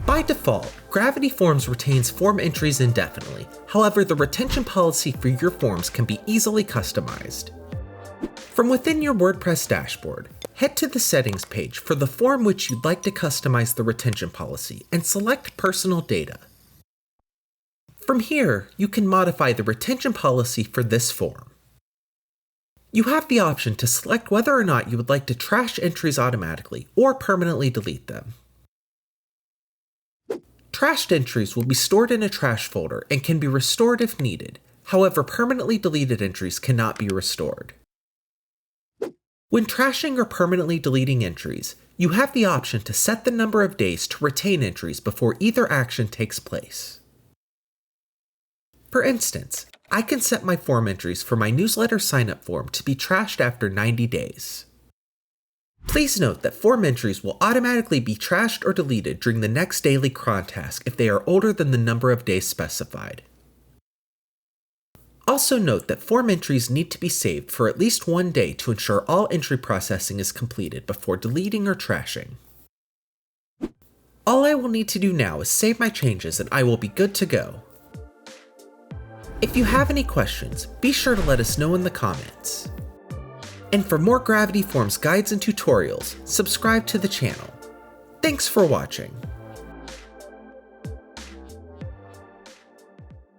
By default, Gravity Forms retains form entries indefinitely. However, the retention policy for your forms can be easily customized. From within your WordPress dashboard, head to the settings page for the form which you'd like to customize the retention policy and select Personal Data. From here, you can modify the retention policy for this form. You have the option to select whether or not you would like to trash entries automatically or permanently delete them. Trashed entries will be stored in a trash folder and can be restored if needed. However, permanently deleted entries cannot be restored. When trashing or permanently deleting entries, you have the option to set the number of days to retain entries before either action takes place. For instance, I can set my form entries for my newsletter sign-up form to be trashed after 90 days. Please note that form entries will automatically be trashed or deleted during the next daily cron task if they are older than the number of days specified. Also note that form entries need to be saved for at least 1 day to ensure all entry processing is completed before deleting or trashing. All I will need to do now is save my changes and I will be good to go. If you have any questions, be sure to let us know in the comments. And for more Gravity Forms guides and tutorials, subscribe to the channel. Thanks for watching.